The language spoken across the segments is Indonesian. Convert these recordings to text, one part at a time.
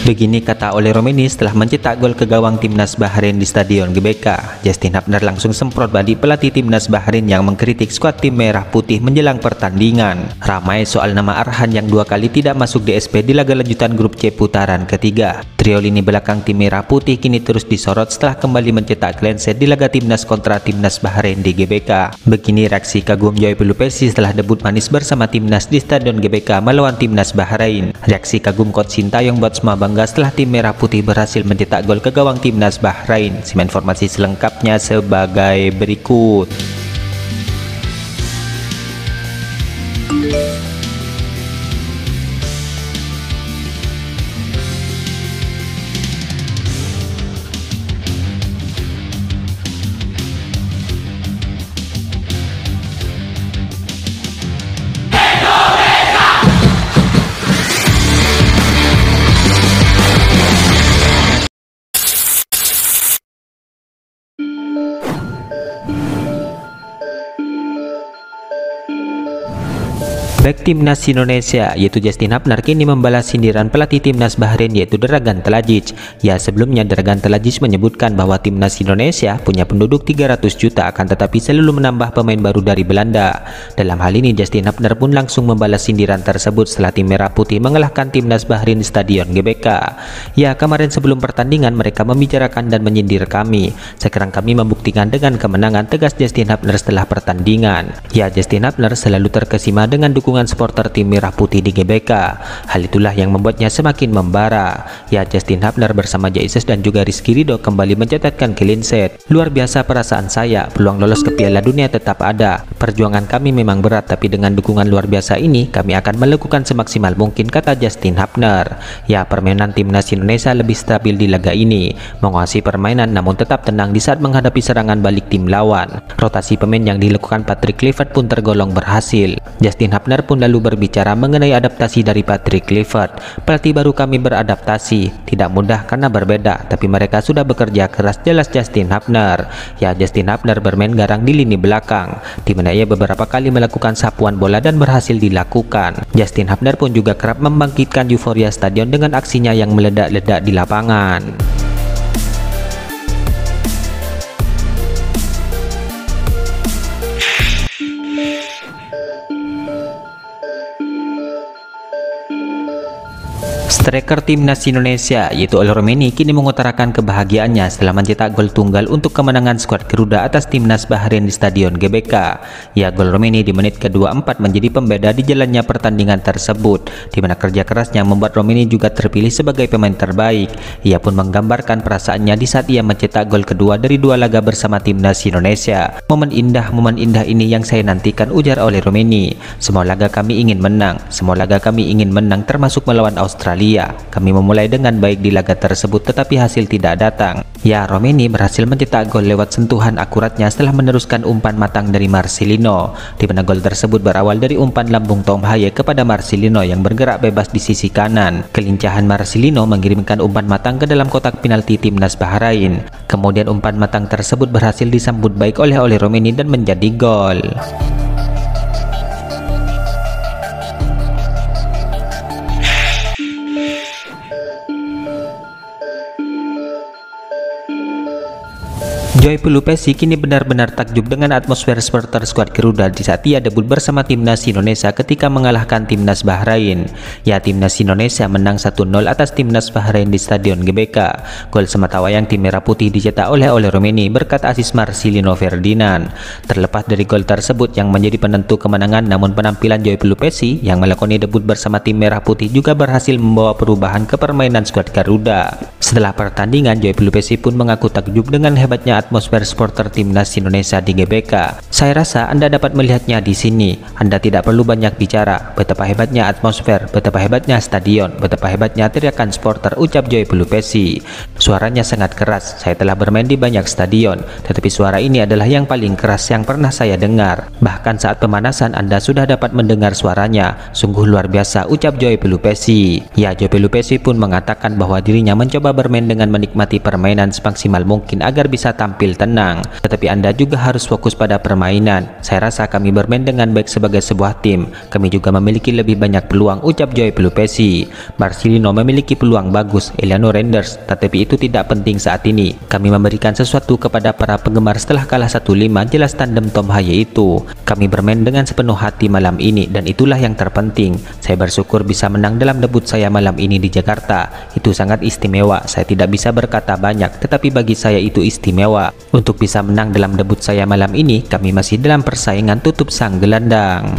Begini kata Oleh Romeni setelah mencetak gol ke gawang timnas Bahrain di Stadion GBK. Justin Hubner langsung semprot balik pelatih timnas Bahrain yang mengkritik skuad tim merah putih menjelang pertandingan. Ramai soal nama Arhan yang 2 kali tidak masuk DSP di laga lanjutan grup C putaran ketiga. Trio lini belakang tim merah putih kini terus disorot setelah kembali mencetak clean sheet di laga timnas kontra timnas Bahrain di GBK. Begini reaksi kagum Joy Pelupesi setelah debut manis bersama timnas di Stadion GBK melawan timnas Bahrain. Reaksi kagum coach Sintayong buat semua bangga setelah tim merah putih berhasil mencetak gol ke gawang timnas Bahrain. Simak informasi selengkapnya sebagai berikut. Bek timnas Indonesia yaitu Justin Hubner kini membalas sindiran pelatih timnas Bahrain yaitu Dragan Telajic. Ya, sebelumnya Dragan Telajic menyebutkan bahwa timnas Indonesia punya penduduk 300 juta akan tetapi selalu menambah pemain baru dari Belanda. Dalam hal ini Justin Hubner pun langsung membalas sindiran tersebut setelah tim merah putih mengalahkan timnas Bahrain di Stadion GBK. Ya, kemarin sebelum pertandingan mereka membicarakan dan menyindir kami. Sekarang kami membuktikan dengan kemenangan, tegas Justin Hubner setelah pertandingan. Ya, Justin Hubner selalu terkesima dengan dukungan supporter tim merah putih di GBK. Hal itulah yang membuatnya semakin membara. Ya, Justin Hubner bersama Jaisus dan juga Rizky Ridho kembali mencatatkan clean sheet. Luar biasa perasaan saya, peluang lolos ke Piala Dunia tetap ada. Perjuangan kami memang berat, tapi dengan dukungan luar biasa ini kami akan melakukan semaksimal mungkin, kata Justin Hubner. Ya, permainan timnas Indonesia lebih stabil di laga ini, menguasai permainan namun tetap tenang di saat menghadapi serangan balik tim lawan. Rotasi pemain yang dilakukan Patrick Kluivert pun tergolong berhasil. Justin Hubner pun lalu berbicara mengenai adaptasi dari Patrick Kluivert. Pelatih baru kami beradaptasi, tidak mudah karena berbeda, tapi mereka sudah bekerja keras, jelas Justin Hubner. Ya, Justin Hubner bermain garang di lini belakang, di mana ia beberapa kali melakukan sapuan bola dan berhasil dilakukan. Justin Hubner pun juga kerap membangkitkan euforia stadion dengan aksinya yang meledak-ledak di lapangan. Striker timnas Indonesia yaitu Oleh Romeni kini mengutarakan kebahagiaannya setelah mencetak gol tunggal untuk kemenangan skuad Garuda atas timnas Bahrain di Stadion GBK. Ya, gol Romeni di menit ke-24 menjadi pembeda di jalannya pertandingan tersebut, di mana kerja kerasnya membuat Romeni juga terpilih sebagai pemain terbaik. Ia pun menggambarkan perasaannya di saat ia mencetak gol kedua dari 2 laga bersama timnas Indonesia. Momen indah ini yang saya nantikan, ujar Oleh Romeni. Semua laga kami ingin menang, termasuk melawan Australia. Kami memulai dengan baik di laga tersebut tetapi hasil tidak datang. Ya, Romeni berhasil mencetak gol lewat sentuhan akuratnya setelah meneruskan umpan matang dari Marcelino, di mana gol tersebut berawal dari umpan lambung Tom Haye kepada Marcelino yang bergerak bebas di sisi kanan. Kelincahan Marcelino mengirimkan umpan matang ke dalam kotak penalti timnas Bahrain. Kemudian umpan matang tersebut berhasil disambut baik oleh Romeni dan menjadi gol. Joy Pelupesi kini benar-benar takjub dengan atmosfer supporter skuad Garuda di saat ia debut bersama timnas Indonesia ketika mengalahkan timnas Bahrain. Ya, timnas Indonesia menang 1-0 atas timnas Bahrain di Stadion GBK. Gol sematawayang tim merah putih dicetak oleh Romeni berkat asis Marcelino Ferdinand. Terlepas dari gol tersebut yang menjadi penentu kemenangan, namun penampilan Joy Pelupesi yang melakoni debut bersama tim merah putih juga berhasil membawa perubahan ke permainan skuad Garuda. Setelah pertandingan, Joy Pelupesi pun mengaku takjub dengan hebatnya atmosfer supporter timnas Indonesia di GBK. Saya rasa Anda dapat melihatnya di sini. Anda tidak perlu banyak bicara. Betapa hebatnya atmosfer, betapa hebatnya stadion, betapa hebatnya teriakan supporter, ucap Joy Pelupesi. Suaranya sangat keras. Saya telah bermain di banyak stadion, tetapi suara ini adalah yang paling keras yang pernah saya dengar. Bahkan saat pemanasan Anda sudah dapat mendengar suaranya. Sungguh luar biasa, ucap Joy Pelupesi. Ya, Joy Pelupesi pun mengatakan bahwa dirinya mencoba bermain dengan menikmati permainan semaksimal mungkin agar bisa tampil tampil tenang. Tetapi Anda juga harus fokus pada permainan. Saya rasa kami bermain dengan baik sebagai sebuah tim. Kami juga memiliki lebih banyak peluang, ucap Joy Pelupesi. Marcelino memiliki peluang bagus, Eliano Renders, tetapi itu tidak penting saat ini. Kami memberikan sesuatu kepada para penggemar setelah kalah 1-5, jelas tandem Tom Haye itu. Kami bermain dengan sepenuh hati malam ini dan itulah yang terpenting. Saya bersyukur bisa menang dalam debut saya malam ini di Jakarta. Itu sangat istimewa. Saya tidak bisa berkata banyak, tetapi bagi saya itu istimewa. Untuk bisa menang dalam debut saya malam ini, kami masih dalam persaingan tutup sang gelandang.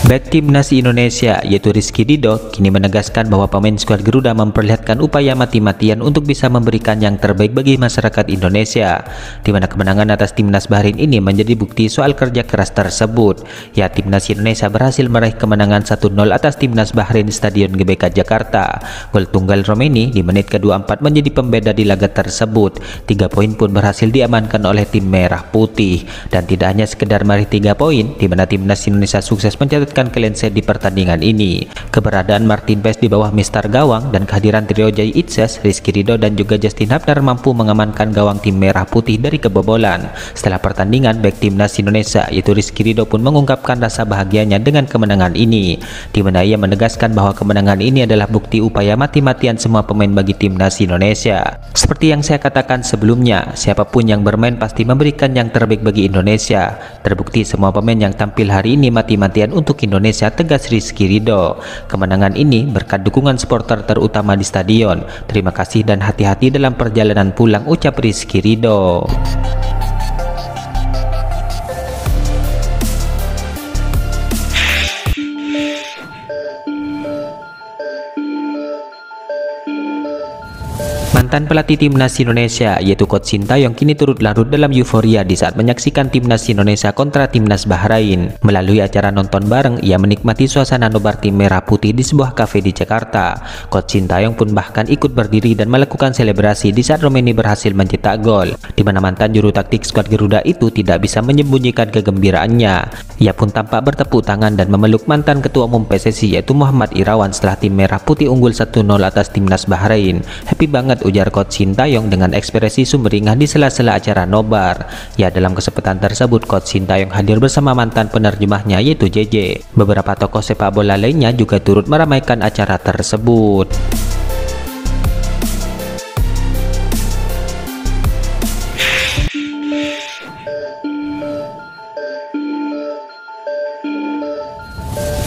Bek timnas Indonesia yaitu Rizky Ridho kini menegaskan bahwa pemain skuad Garuda memperlihatkan upaya mati-matian untuk bisa memberikan yang terbaik bagi masyarakat Indonesia, di mana kemenangan atas timnas Bahrain ini menjadi bukti soal kerja keras tersebut. Ya, timnas Indonesia berhasil meraih kemenangan 1-0 atas timnas Bahrain di Stadion GBK Jakarta. Gol tunggal Romeni di menit ke-24 menjadi pembeda di laga tersebut. 3 poin pun berhasil diamankan oleh tim merah putih, dan tidak hanya sekedar meraih 3 poin, di mana timnas Indonesia sukses mencatatkan clean sheet di pertandingan ini. Keberadaan Martin Paes di bawah mistar gawang dan kehadiran trio Jai Itzes, Rizky Ridho dan juga Justin Hubner mampu mengamankan gawang tim merah putih dari kebobolan. Setelah pertandingan, bek timnas Indonesia yaitu Rizky Ridho pun mengungkapkan rasa bahagianya dengan kemenangan ini, di mana ia menegaskan bahwa kemenangan ini adalah bukti upaya mati-matian semua pemain bagi timnas Indonesia. Seperti yang saya katakan sebelumnya, siapapun yang bermain pasti memberikan yang terbaik bagi Indonesia. Terbukti semua pemain yang tampil hari ini mati-matian untuk Indonesia, tegas Rizky Ridho. Kemenangan ini berkat dukungan supporter terutama di stadion. Terima kasih dan hati-hati dalam perjalanan pulang, ucap Rizky Ridho. Mantan pelatih timnas Indonesia yaitu Coach Sintayong kini turut larut dalam euforia di saat menyaksikan timnas Indonesia kontra timnas Bahrain. Melalui acara nonton bareng, ia menikmati suasana nobar tim merah putih di sebuah kafe di Jakarta. Coach Sintayong pun bahkan ikut berdiri dan melakukan selebrasi di saat Romeni berhasil mencetak gol, di mana mantan juru taktik skuad Garuda itu tidak bisa menyembunyikan kegembiraannya. Ia pun tampak bertepuk tangan dan memeluk mantan ketua umum PSSI yaitu Muhammad Irawan setelah tim merah putih unggul 1-0 atas timnas Bahrain. Happy banget, ujar Coach Sintayong dengan ekspresi sumringah di sela-sela acara nobar. Ya, dalam kesempatan tersebut Coach Sintayong hadir bersama mantan penerjemahnya yaitu JJ. Beberapa tokoh sepak bola lainnya juga turut meramaikan acara tersebut.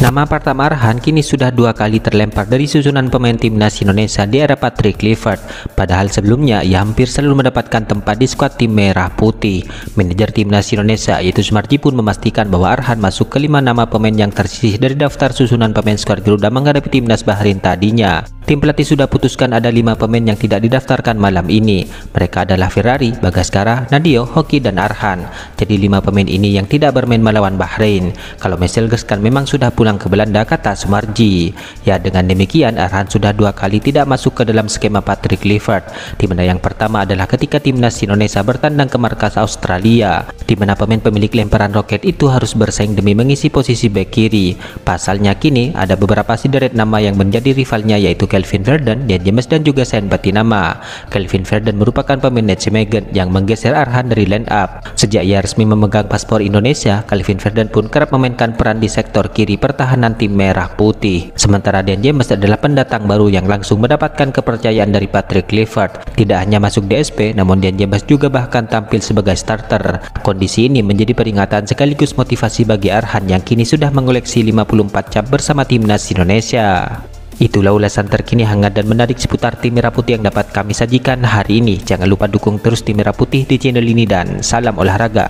Nama Pratama Arhan kini sudah 2 kali terlempar dari susunan pemain timnas Indonesia di era Patrick Kluivert. Padahal sebelumnya ia hampir selalu mendapatkan tempat di skuad tim merah putih. Manajer timnas Indonesia yaitu Sumarji pun memastikan bahwa Arhan masuk ke 5 nama pemain yang tersisih dari daftar susunan pemain skuad Garuda menghadapi timnas Bahrain tadinya. Tim pelatih sudah putuskan ada 5 pemain yang tidak didaftarkan malam ini. Mereka adalah Ferrari, Bagaskara, Nadio, Hoki, dan Arhan. Jadi 5 pemain ini yang tidak bermain melawan Bahrain. Kalau Marcel Geskan memang sudah pulang ke Belanda, kata Sumarji. Ya, dengan demikian Arhan sudah 2 kali tidak masuk ke dalam skema Patrick Kluivert, di mana yang pertama adalah ketika timnas Indonesia bertandang ke markas Australia, di mana pemain pemilik lemparan roket itu harus bersaing demi mengisi posisi bek kiri. Pasalnya kini ada beberapa sederet nama yang menjadi rivalnya yaitu Kelvin Verdon, Dian James, dan juga Sain Batinama. Kelvin Verdon merupakan pemain Nijmegen yang menggeser Arhan dari line up. Sejak ia resmi memegang paspor Indonesia, Kelvin Verdon pun kerap memainkan peran di sektor kiri pertahanan tim merah putih. Sementara Dian James adalah pendatang baru yang langsung mendapatkan kepercayaan dari Patrick Kluivert. Tidak hanya masuk DSP, namun Dian James juga bahkan tampil sebagai starter. Kondisi ini menjadi peringatan sekaligus motivasi bagi Arhan yang kini sudah mengoleksi 54 cap bersama timnas Indonesia. Itulah ulasan terkini hangat dan menarik seputar tim merah putih yang dapat kami sajikan hari ini. Jangan lupa dukung terus tim merah putih di channel ini dan salam olahraga.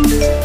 Yeah.